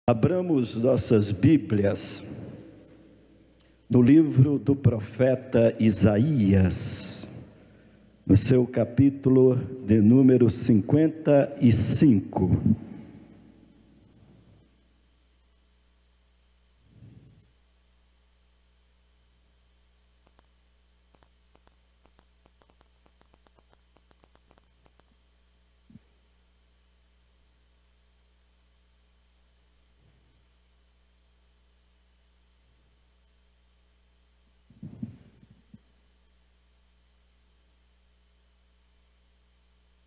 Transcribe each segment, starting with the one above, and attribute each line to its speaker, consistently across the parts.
Speaker 1: Abramos nossas Bíblias no livro do profeta Isaías, no seu capítulo de número 55.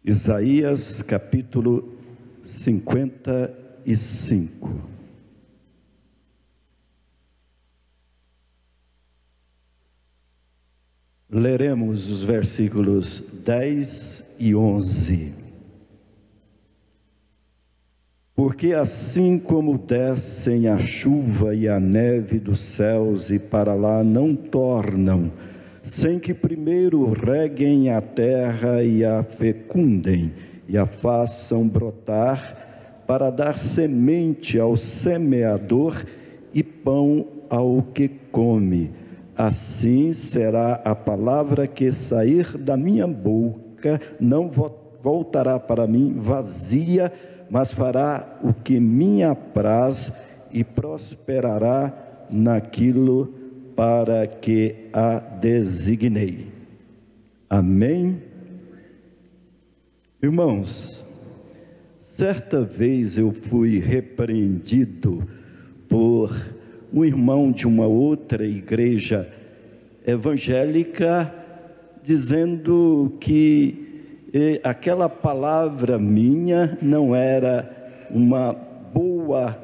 Speaker 1: Isaías capítulo 55. Leremos os versículos 10 e 11. Porque assim como descem a chuva e a neve dos céus e para lá não tornam, sem que primeiro reguem a terra e a fecundem e a façam brotar, para dar semente ao semeador e pão ao que come. Assim será a palavra que sair da minha boca, não voltará para mim vazia, mas fará o que me apraz e prosperará naquilo para que a designei. Amém? Irmãos, certa vez eu fui repreendido por um irmão de uma outra igreja evangélica, dizendo que aquela palavra minha não era uma boa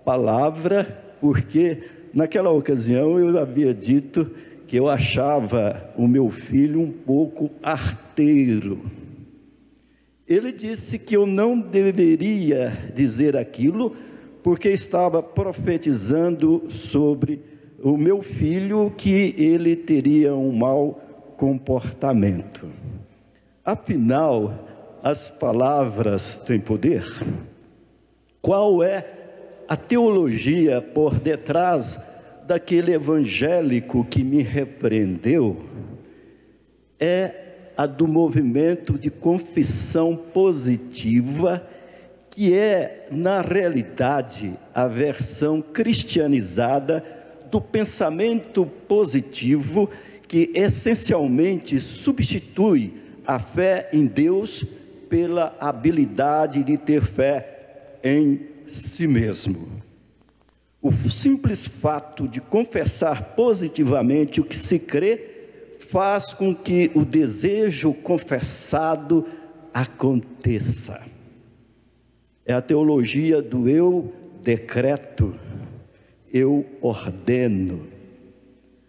Speaker 1: palavra, porque naquela ocasião eu havia dito que eu achava o meu filho um pouco arteiro. Ele disse que eu não deveria dizer aquilo, porque estava profetizando sobre o meu filho, que ele teria um mau comportamento. Afinal, as palavras têm poder? Qual é a teologia por detrás daquele evangélico que me repreendeu? É a do movimento de confissão positiva, que é, na realidade, a versão cristianizada do pensamento positivo, que essencialmente substitui a fé em Deus pela habilidade de ter fé em si mesmo. O simples fato de confessar positivamente o que se crê faz com que o desejo confessado aconteça. É a teologia do eu decreto, eu ordeno.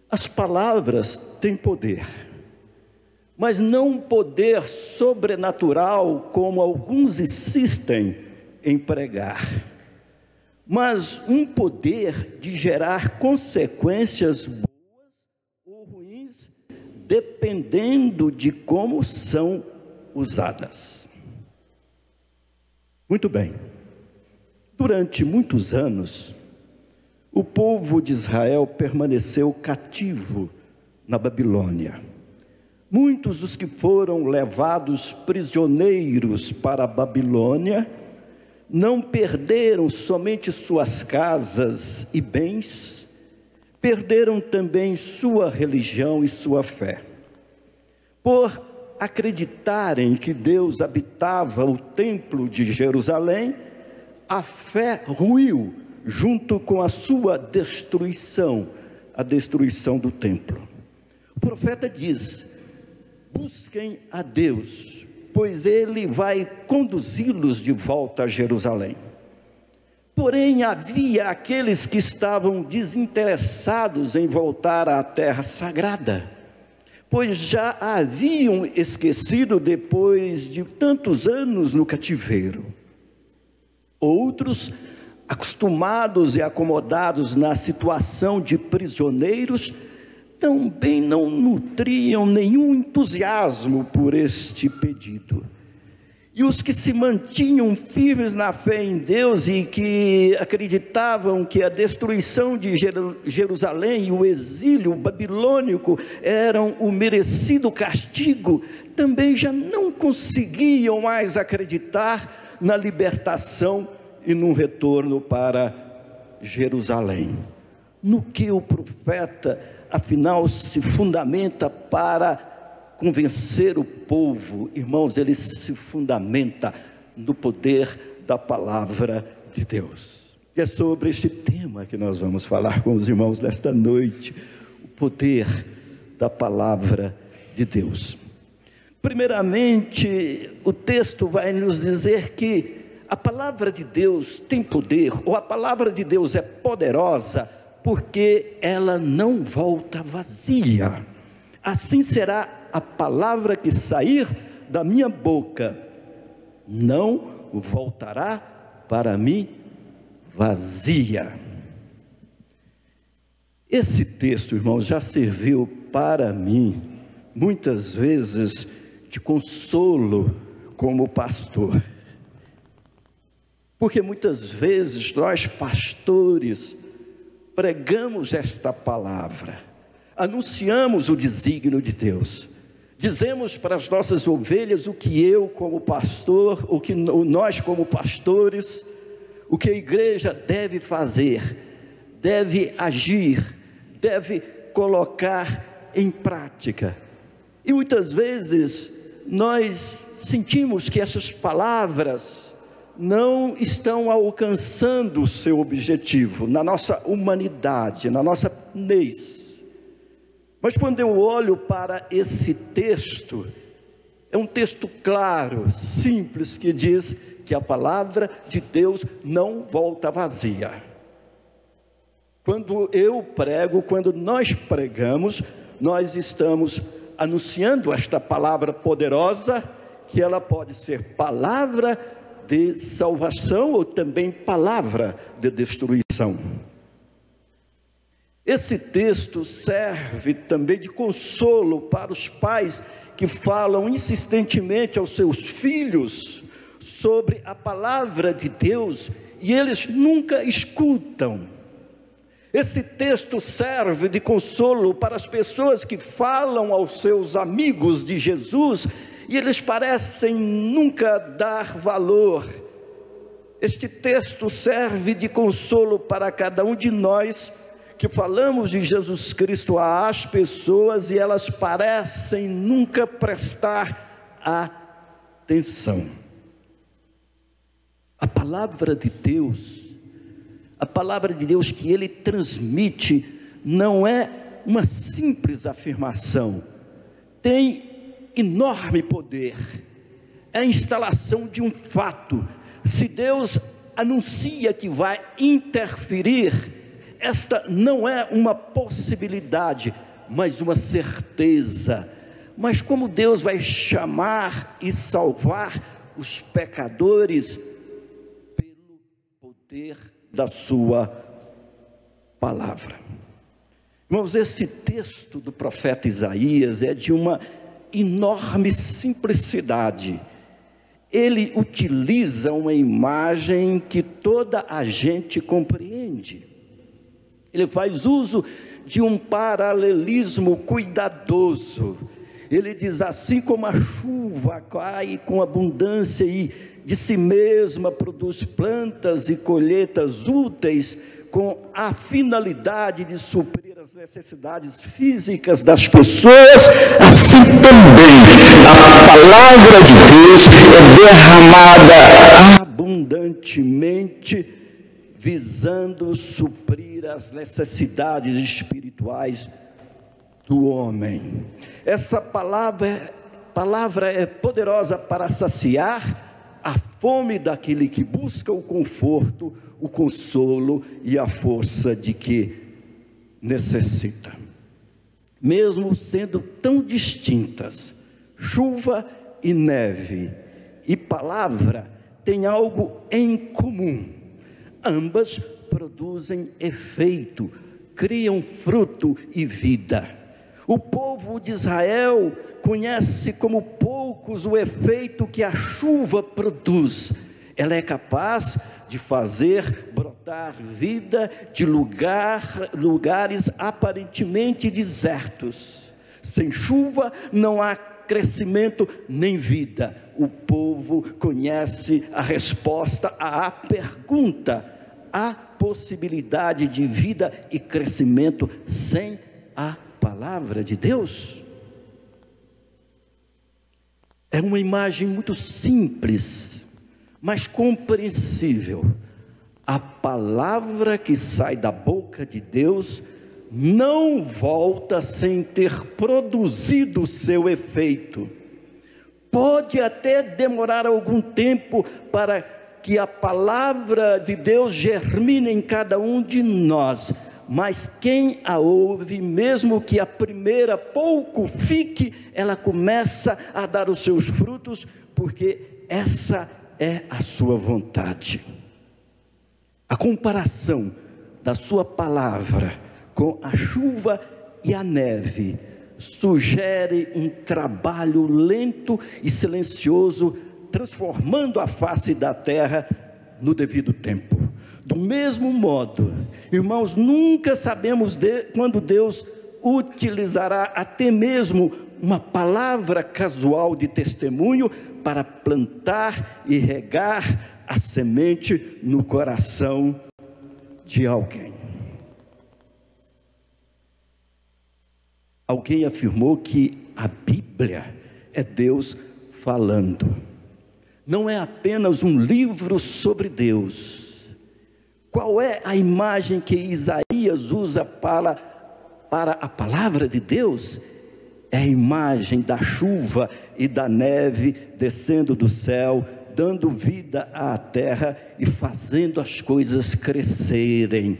Speaker 1: As palavras têm poder, mas não um poder sobrenatural como alguns insistem em pregar, mas um poder de gerar consequências boas ou ruins, dependendo de como são usadas. Muito bem, durante muitos anos, o povo de Israel permaneceu cativo na Babilônia. Muitos dos que foram levados prisioneiros para a Babilônia não perderam somente suas casas e bens, perderam também sua religião e sua fé. Por acreditarem que Deus habitava o templo de Jerusalém, a fé ruiu junto com a sua destruição, a destruição do templo. O profeta diz: busquem a Deus, pois Ele vai conduzi-los de volta a Jerusalém. Porém, havia aqueles que estavam desinteressados em voltar à terra sagrada, pois já a haviam esquecido depois de tantos anos no cativeiro. Outros, acostumados e acomodados na situação de prisioneiros, também não nutriam nenhum entusiasmo por este pedido. E os que se mantinham firmes na fé em Deus e que acreditavam que a destruição de Jerusalém e o exílio babilônico eram o merecido castigo, também já não conseguiam mais acreditar na libertação e no retorno para Jerusalém. No que o profeta, afinal, se fundamenta para convencer o povo? Irmãos, ele se fundamenta no poder da palavra de Deus. E é sobre este tema que nós vamos falar com os irmãos nesta noite, o poder da palavra de Deus. Primeiramente, o texto vai nos dizer que a palavra de Deus tem poder, ou a palavra de Deus é poderosa, porque ela não volta vazia. Assim será a palavra que sair da minha boca, não voltará para mim vazia. Esse texto, irmãos, já serviu para mim muitas vezes de consolo como pastor, porque muitas vezes nós pastores pregamos esta palavra, anunciamos o desígnio de Deus, dizemos para as nossas ovelhas o que eu como pastor, o que nós como pastores, o que a igreja deve fazer, deve agir, deve colocar em prática. E muitas vezes nós sentimos que essas palavras não estão alcançando o seu objetivo, na nossa humanidade, na nossa pequenez. Mas quando eu olho para esse texto, é um texto claro, simples, que diz que a palavra de Deus não volta vazia. Quando eu prego, quando nós pregamos, nós estamos anunciando esta palavra poderosa, que ela pode ser palavra de salvação ou também palavra de destruição. Esse texto serve também de consolo para os pais que falam insistentemente aos seus filhos sobre a palavra de Deus e eles nunca escutam. Esse texto serve de consolo para as pessoas que falam aos seus amigos de Jesus e eles parecem nunca dar valor. Este texto serve de consolo para cada um de nós que falamos de Jesus Cristo às pessoas e elas parecem nunca prestar atenção. A palavra de Deus que Ele transmite, não é uma simples afirmação, tem enorme poder, é a instalação de um fato. Se Deus anuncia que vai interferir, esta não é uma possibilidade, mas uma certeza. Mas como Deus vai chamar e salvar os pecadores? Pelo poder da sua palavra. Irmãos, esse texto do profeta Isaías é de uma enorme simplicidade. Ele utiliza uma imagem que toda a gente compreende. Ele faz uso de um paralelismo cuidadoso. Ele diz: assim como a chuva cai com abundância e de si mesma produz plantas e colheitas úteis, com a finalidade de suprir as necessidades físicas das pessoas, assim também a palavra de Deus é derramada abundantemente, visando suprir as necessidades espirituais do homem. Essa palavra é poderosa para saciar a fome daquele que busca o conforto, o consolo e a força de que necessita. Mesmo sendo tão distintas, chuva e neve e palavra têm algo em comum. Ambas produzem efeito, criam fruto e vida. O povo de Israel conhece como poucos o efeito que a chuva produz. Ela é capaz de fazer brotar vida de lugares aparentemente desertos. Sem chuva não há crescimento nem vida. O povo conhece a resposta à pergunta: há possibilidade de vida e crescimento sem a palavra de Deus? É uma imagem muito simples, mas compreensível. A palavra que sai da boca de Deus não volta sem ter produzido o seu efeito. Pode até demorar algum tempo para que a palavra de Deus germine em cada um de nós, mas quem a ouve, mesmo que a primeira pouco fique, ela começa a dar os seus frutos, porque essa é a sua vontade. A comparação da sua palavra com a chuva e a neve sugere um trabalho lento e silencioso, transformando a face da terra no devido tempo. Do mesmo modo, irmãos, nunca sabemos quando Deus utilizará até mesmo uma palavra casual de testemunho para plantar e regar a semente no coração de alguém. Alguém afirmou que a Bíblia é Deus falando. Não é apenas um livro sobre Deus. Qual é a imagem que Isaías usa para a palavra de Deus? É a imagem da chuva e da neve descendo do céu, dando vida à terra e fazendo as coisas crescerem.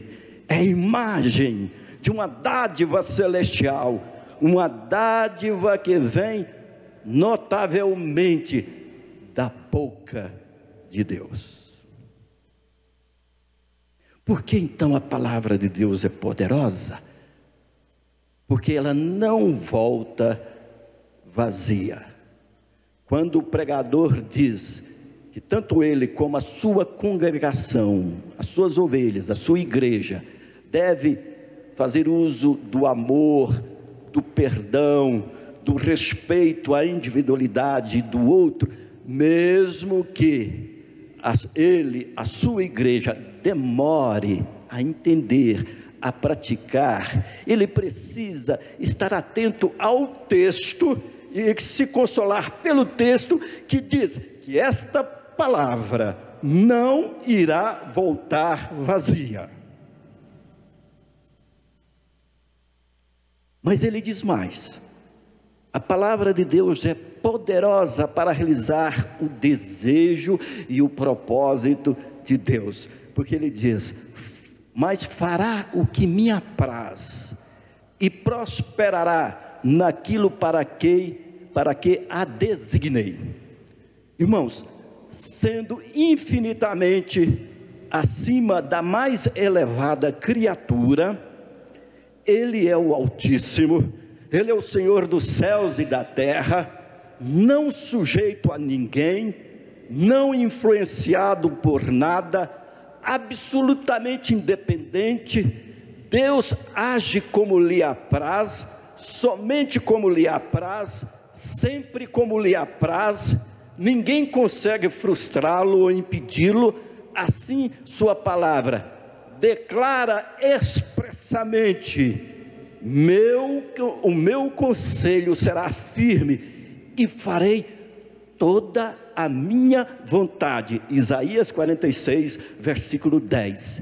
Speaker 1: É a imagem de uma dádiva celestial, uma dádiva que vem notavelmente da boca de Deus. Por que então a palavra de Deus é poderosa? Porque ela não volta vazia. Quando o pregador diz que tanto ele como a sua congregação, as suas ovelhas, a sua igreja, deve fazer uso do amor, do perdão, do respeito à individualidade do outro, mesmo que a sua igreja demore a entender, a praticar, ele precisa estar atento ao texto e se consolar pelo texto que diz que esta palavra não irá voltar vazia. Mas ele diz mais: a palavra de Deus é poderosa para realizar o desejo e o propósito de Deus, porque ele diz: mas fará o que me apraz e prosperará naquilo para que a designei. Irmãos, sendo infinitamente acima da mais elevada criatura, ele é o Altíssimo, ele é o Senhor dos céus e da terra, não sujeito a ninguém, não influenciado por nada, absolutamente independente. Deus age como lhe apraz, somente como lhe apraz, sempre como lhe apraz. Ninguém consegue frustrá-lo ou impedi-lo. Assim, sua palavra declara expressamente: o meu conselho será firme e farei toda a minha vontade. Isaías 46, versículo 10.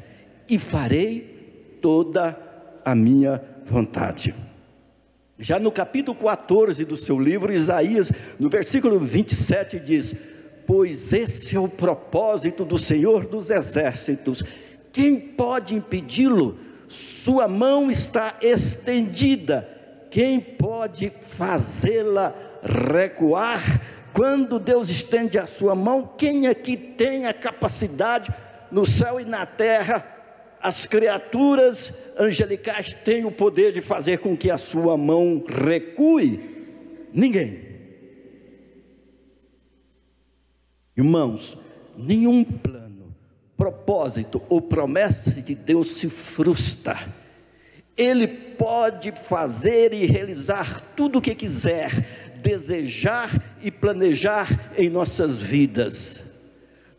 Speaker 1: E farei toda a minha vontade. Já no capítulo 14 do seu livro, Isaías, no versículo 27, diz: pois esse é o propósito do Senhor dos exércitos, quem pode impedi-lo? Sua mão está estendida, quem pode fazê-la recuar? Quando Deus estende a sua mão, quem aqui tem a capacidade no céu e na terra, as criaturas angelicais têm o poder de fazer com que a sua mão recue? Ninguém. Irmãos, nenhum plano, propósito ou promessa de Deus se frustra. Ele pode fazer e realizar tudo o que quiser, desejar e planejar em nossas vidas.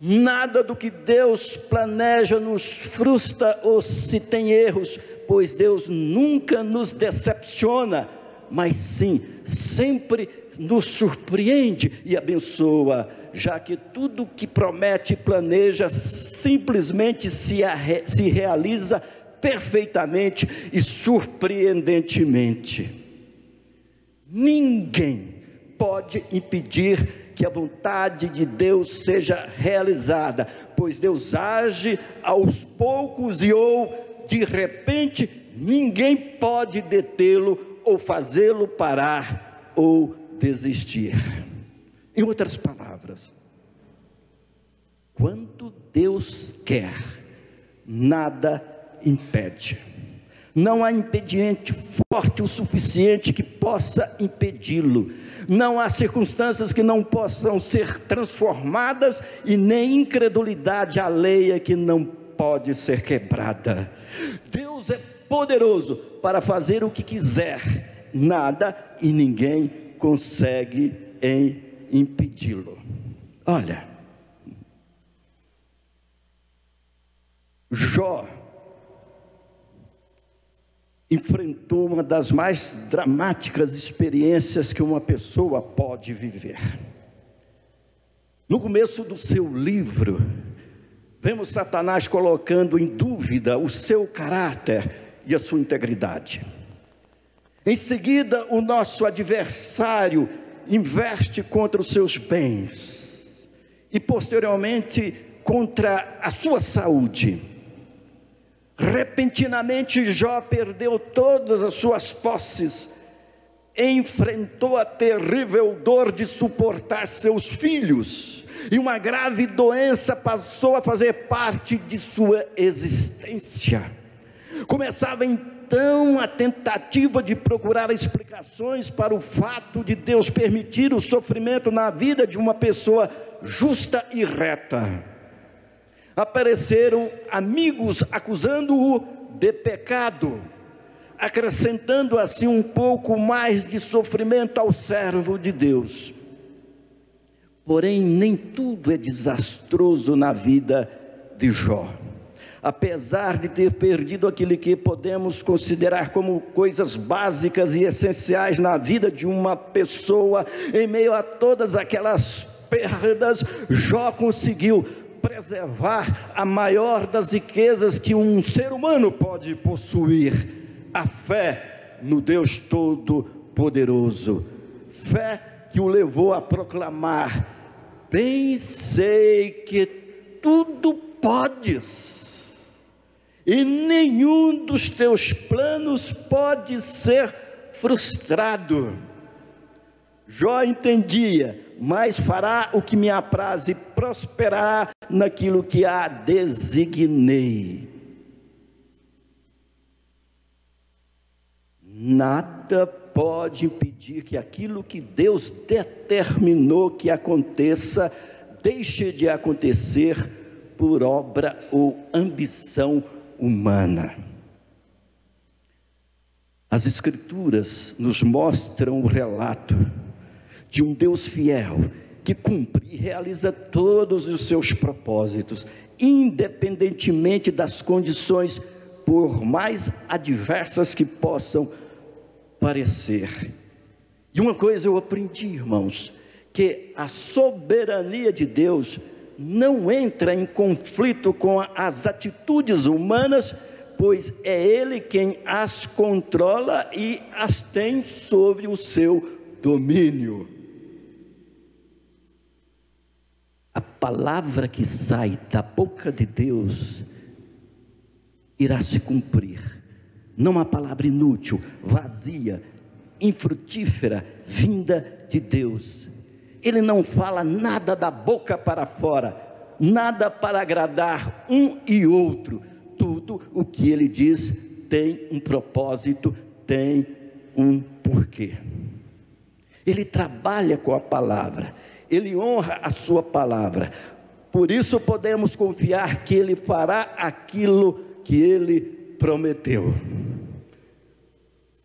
Speaker 1: Nada do que Deus planeja nos frustra ou se tem erros, pois Deus nunca nos decepciona, mas sim, sempre nos surpreende e abençoa, já que tudo que promete e planeja simplesmente se realiza perfeitamente e surpreendentemente. Ninguém pode impedir que a vontade de Deus seja realizada, pois Deus age aos poucos ou de repente. Ninguém pode detê-lo ou fazê-lo parar ou desistir. Em outras palavras, quando Deus quer, nada impede. Não há impedimento forte o suficiente que possa impedi-lo. Não há circunstâncias que não possam ser transformadas e nem incredulidade alheia que não pode ser quebrada. Deus é poderoso para fazer o que quiser. Nada e ninguém consegue impedi-lo. Olha, Jó enfrentou uma das mais dramáticas experiências que uma pessoa pode viver. No começo do seu livro, vemos Satanás colocando em dúvida o seu caráter e a sua integridade. Em seguida, o nosso adversário investe contra os seus bens e posteriormente contra a sua saúde. Repentinamente Jó perdeu todas as suas posses, enfrentou a terrível dor de suportar seus filhos, e uma grave doença passou a fazer parte de sua existência. Começava então a tentativa de procurar explicações para o fato de Deus permitir o sofrimento na vida de uma pessoa justa e reta. Apareceram amigos acusando-o de pecado, acrescentando assim um pouco mais de sofrimento ao servo de Deus. Porém, nem tudo é desastroso na vida de Jó. Apesar de ter perdido aquilo que podemos considerar como coisas básicas e essenciais na vida de uma pessoa, em meio a todas aquelas perdas, Jó conseguiu preservar a maior das riquezas que um ser humano pode possuir: a fé no Deus Todo-Poderoso. Fé que o levou a proclamar: bem sei que tudo podes, e nenhum dos teus planos pode ser frustrado. Jó entendia: mas fará o que me apraz e prosperará naquilo que a designei. Nada pode impedir que aquilo que Deus determinou que aconteça, deixe de acontecer por obra ou ambição humana. As Escrituras nos mostram o relato de um Deus fiel, que cumpre e realiza todos os seus propósitos, independentemente das condições, por mais adversas que possam parecer. E uma coisa eu aprendi, irmãos, que a soberania de Deus não entra em conflito com as atitudes humanas, pois é Ele quem as controla e as tem sob o seu domínio. A palavra que sai da boca de Deus irá se cumprir. Não há palavra inútil, vazia, infrutífera, vinda de Deus. Ele não fala nada da boca para fora, nada para agradar um e outro. Tudo tudo o que ele diz tem um propósito, tem um porquê. Ele trabalha com a palavra, ele honra a sua palavra. Por isso podemos confiar que ele fará aquilo que ele prometeu.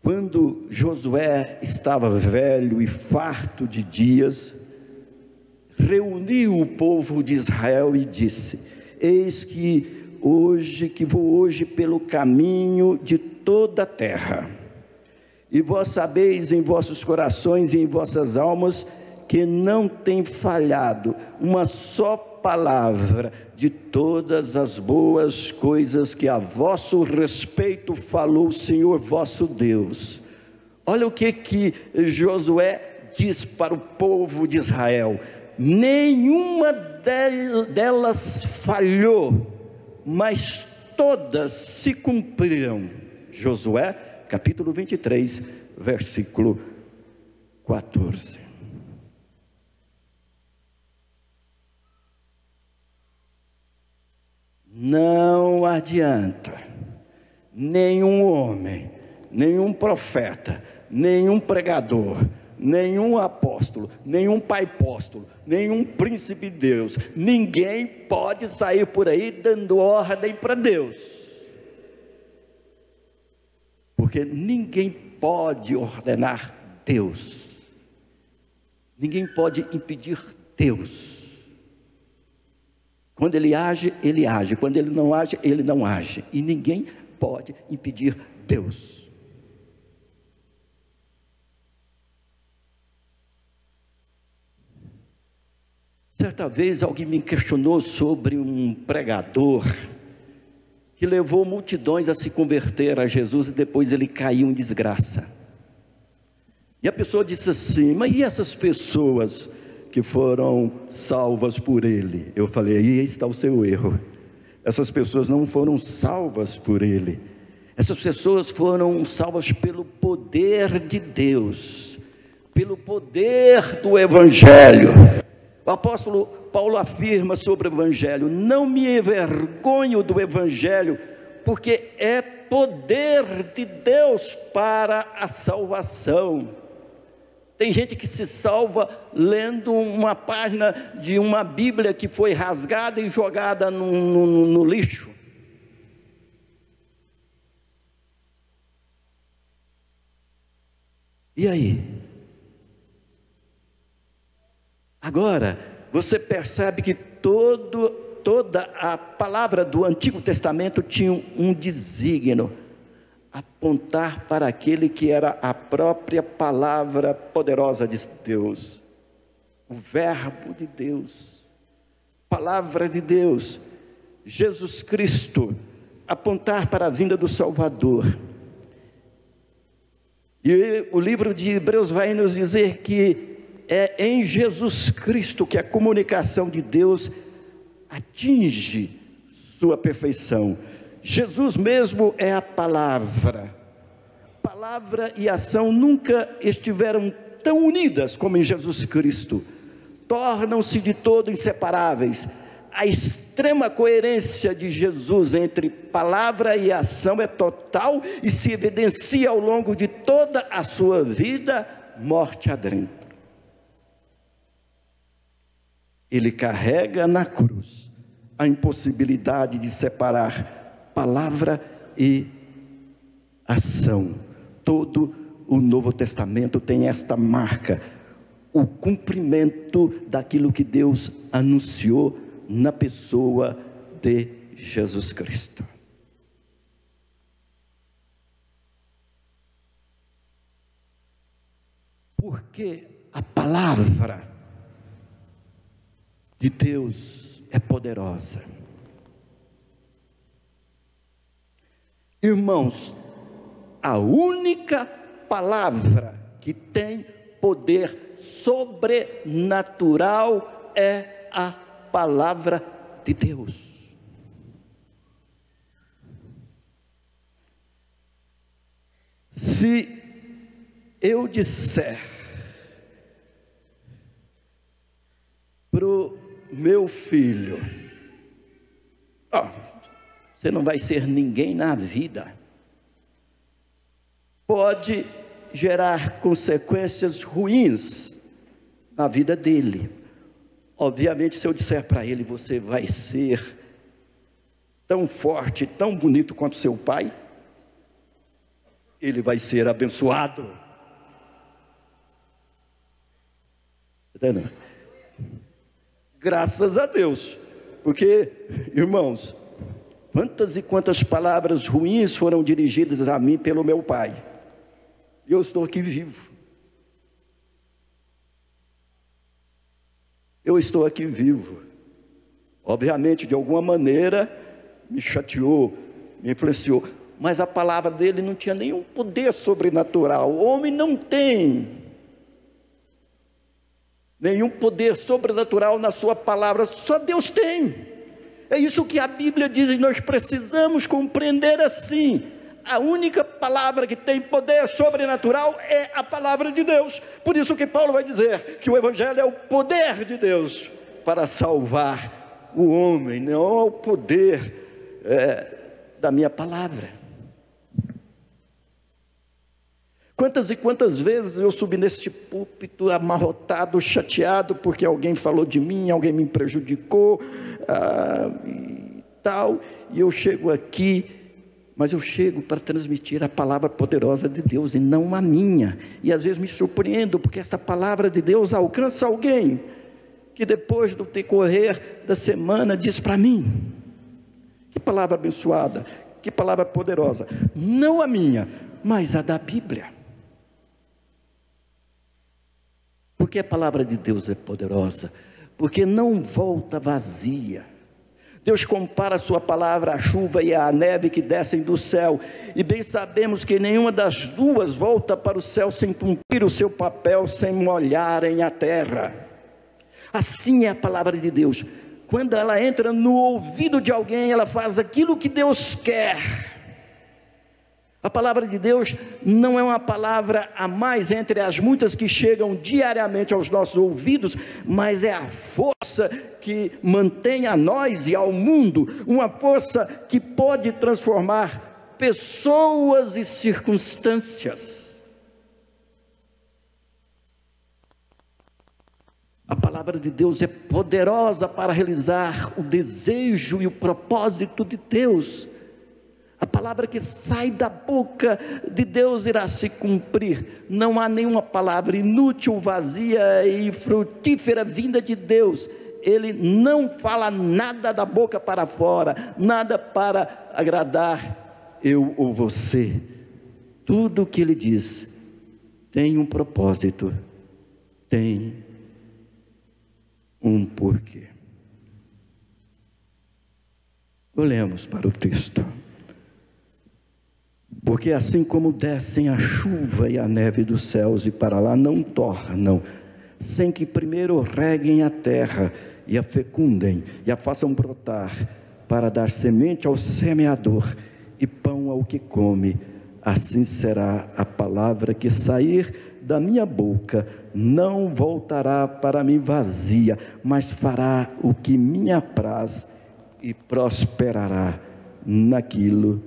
Speaker 1: Quando Josué estava velho e farto de dias, reuniu o povo de Israel e disse: eis que vou hoje pelo caminho de toda a terra, e vós sabeis em vossos corações e em vossas almas que não tem falhado uma só palavra de todas as boas coisas que a vosso respeito falou o Senhor vosso Deus. Olha o que Josué diz para o povo de Israel: nenhuma delas falhou, mas todas se cumpriram. Josué capítulo 23, versículo 14. Não adianta nenhum homem, nenhum profeta, nenhum pregador, nenhum apóstolo, nenhum pai apóstolo, nenhum príncipe de Deus, ninguém pode sair por aí dando ordem para Deus, porque ninguém pode ordenar Deus, ninguém pode impedir Deus. Quando ele age, quando ele não age, e ninguém pode impedir Deus. Certa vez alguém me questionou sobre um pregador que levou multidões a se converter a Jesus e depois ele caiu em desgraça. E a pessoa disse assim: mas e essas pessoas que foram salvas por ele? Eu falei: aí está o seu erro. Essas pessoas não foram salvas por ele. Essas pessoas foram salvas pelo poder de Deus, pelo poder do Evangelho. O apóstolo Paulo afirma sobre o Evangelho: não me envergonho do Evangelho, porque é poder de Deus para a salvação. Tem gente que se salva lendo uma página de uma Bíblia que foi rasgada e jogada no lixo. E aí? Agora, você percebe que toda a palavra do Antigo Testamento tinha um desígnio: apontar para aquele que era a própria palavra poderosa de Deus, o verbo de Deus, palavra de Deus, Jesus Cristo, apontar para a vinda do Salvador. E o livro de Hebreus vai nos dizer que é em Jesus Cristo que a comunicação de Deus atinge sua perfeição. Jesus mesmo é a palavra. Palavra e ação nunca estiveram tão unidas como em Jesus Cristo. Tornam-se de todo inseparáveis. A extrema coerência de Jesus entre palavra e ação é total e se evidencia ao longo de toda a sua vida, morte adentro. Ele carrega na cruz a impossibilidade de separar palavra e ação. Todo o Novo Testamento tem esta marca: o cumprimento daquilo que Deus anunciou na pessoa de Jesus Cristo. Porque a palavra de Deus é poderosa. Irmãos, a única palavra que tem poder sobrenatural é a palavra de Deus. Se eu disser para o meu filho: você não vai ser ninguém na vida. Pode gerar consequências ruins na vida dele. Obviamente, se eu disser para ele, você vai ser tão forte, tão bonito quanto seu pai, ele vai ser abençoado. Entendeu? Graças a Deus, porque, irmãos, quantas e quantas palavras ruins foram dirigidas a mim pelo meu pai, e eu estou aqui vivo. Eu estou aqui vivo. Obviamente, de alguma maneira, me chateou, me influenciou, mas a palavra dele não tinha nenhum poder sobrenatural. O homem não tem nenhum poder sobrenatural na sua palavra, só Deus tem. É isso que a Bíblia diz, e nós precisamos compreender assim. A única palavra que tem poder sobrenatural é a palavra de Deus. Por isso que Paulo vai dizer que o Evangelho é o poder de Deus para salvar o homem, não é o poder da minha palavra. Quantas e quantas vezes eu subi neste púlpito amarrotado, chateado, porque alguém falou de mim, alguém me prejudicou, e tal, e eu chego aqui, mas eu chego para transmitir a palavra poderosa de Deus, e não a minha, e às vezes me surpreendo, porque essa palavra de Deus alcança alguém, que depois do decorrer da semana diz para mim, que palavra abençoada, que palavra poderosa, não a minha, mas a da Bíblia. Porque a palavra de Deus é poderosa, porque não volta vazia. Deus compara a sua palavra à chuva e à neve que descem do céu, e bem sabemos que nenhuma das duas volta para o céu sem cumprir o seu papel, sem molharem a terra. Assim é a palavra de Deus. Quando ela entra no ouvido de alguém, ela faz aquilo que Deus quer. A palavra de Deus não é uma palavra a mais entre as muitas que chegam diariamente aos nossos ouvidos, mas é a força que mantém a nós e ao mundo, uma força que pode transformar pessoas e circunstâncias. A palavra de Deus é poderosa para realizar o desejo e o propósito de Deus. A palavra que sai da boca de Deus irá se cumprir. Não há nenhuma palavra inútil, vazia e frutífera vinda de Deus. Ele não fala nada da boca para fora, nada para agradar eu ou você. Tudo o que ele diz tem um propósito, tem um porquê. Olhemos para o texto. Porque assim como descem a chuva e a neve dos céus e para lá não tornam, sem que primeiro reguem a terra e a fecundem e a façam brotar, para dar semente ao semeador e pão ao que come, assim será a palavra que sair da minha boca, não voltará para mim vazia, mas fará o que me apraz e prosperará naquilo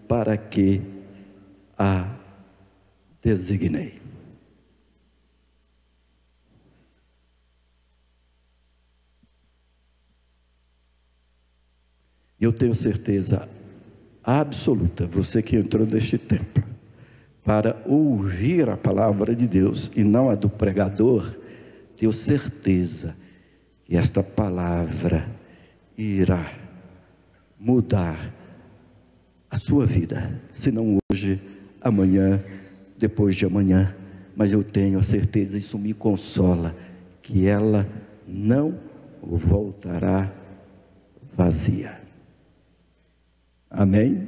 Speaker 1: para que a designei. Eu tenho certeza absoluta, você que entrou neste templo para ouvir a palavra de Deus e não a do pregador, tenho certeza que esta palavra irá mudar a sua vida, se não hoje, amanhã, depois de amanhã, mas eu tenho a certeza, isso me consola, que ela não voltará vazia. Amém?